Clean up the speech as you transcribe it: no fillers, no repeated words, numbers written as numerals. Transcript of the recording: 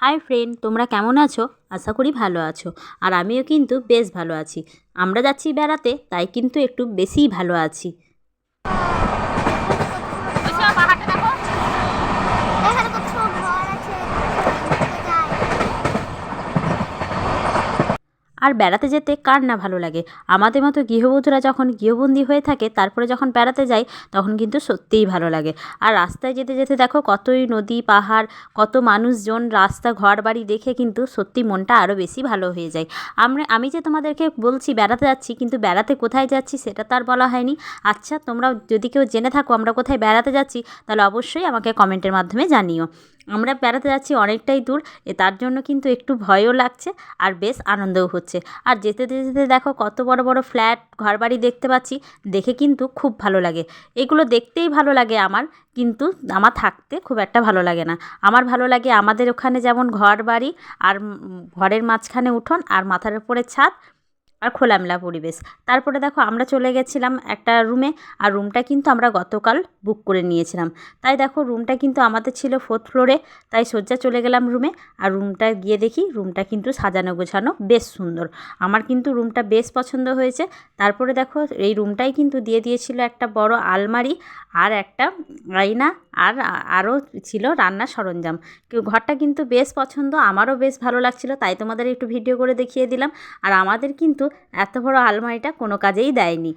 Hi friend, তোমরা কেমন আছো? আশা করি ভালো আছো। আর আমিও কিন্তু বেশ ভালো আছি। আমরা যাচ্ছি বেড়াতে, তাই কিন্তু একটু বেশিই ভালো আছি। আর বেড়াতে যেতে কার না ভালো লাগে। আমাদের মতো গৃহবধূরা যখন গৃহবন্দী হয়ে থাকে, তারপরে যখন বেড়াতে যায়, তখন কিন্তু সত্যিই ভালো লাগে। আর রাস্তায় যেতে যেতে দেখো কতই নদী পাহাড়, কত মানুষজন, রাস্তা ঘরবাড়ি দেখে কিন্তু সত্যি মনটা আরও বেশি ভালো হয়ে যায়। আমি যে তোমাদেরকে বলছি বেড়াতে যাচ্ছি, কিন্তু বেড়াতে কোথায় যাচ্ছি সেটা তো আর বলা হয়নি। আচ্ছা, তোমরা যদি কেউ জেনে থাকো আমরা কোথায় বেড়াতে যাচ্ছি, তাহলে অবশ্যই আমাকে কমেন্টের মাধ্যমে জানিও। আমরা বেড়াতে যাচ্ছি অনেকটাই দূর, তার জন্য কিন্তু একটু ভয়ও লাগছে আর বেশ আনন্দও হচ্ছে। আর যেতে যেতে দেখো কত বড় বড় ফ্ল্যাট ঘরবাড়ি দেখতে পাচ্ছি, দেখে কিন্তু খুব ভালো লাগে। এগুলো দেখতেই ভালো লাগে আমার, কিন্তু আমার থাকতে খুব একটা ভালো লাগে না। আমার ভালো লাগে আমাদের ওখানে যেমন ঘরবাড়ি, আর ঘরের মাঝখানে উঠোন, আর মাথার উপরে ছাদ, আর খোলামেলা পরিবেশ। তারপরে দেখো আমরা চলে গেছিলাম একটা রুমে, আর রুমটা কিন্তু আমরা গতকাল বুক করে নিয়েছিলাম। তাই দেখো রুমটা কিন্তু আমাদের ছিল 4th ফ্লোরে, তাই সোজা চলে গেলাম রুমে। আর রুমটা গিয়ে দেখি রুমটা কিন্তু সাজানো গোছানো বেশ সুন্দর। আমার কিন্তু রুমটা বেশ পছন্দ হয়েছে। তারপরে দেখো এই রুমটাই কিন্তু দিয়ে দিয়েছিল একটা বড় আলমারি, আর একটা আয়না, আর আরও ছিল রান্নার সরঞ্জাম। ঘরটা কিন্তু বেশ পছন্দ, আমারও বেশ ভালো লাগছিল, তাই তোমাদের একটু ভিডিও করে দেখিয়ে দিলাম। আর আমাদের কিন্তু এত বড় আলমারিটা কোনো কাজেই দেয়নি।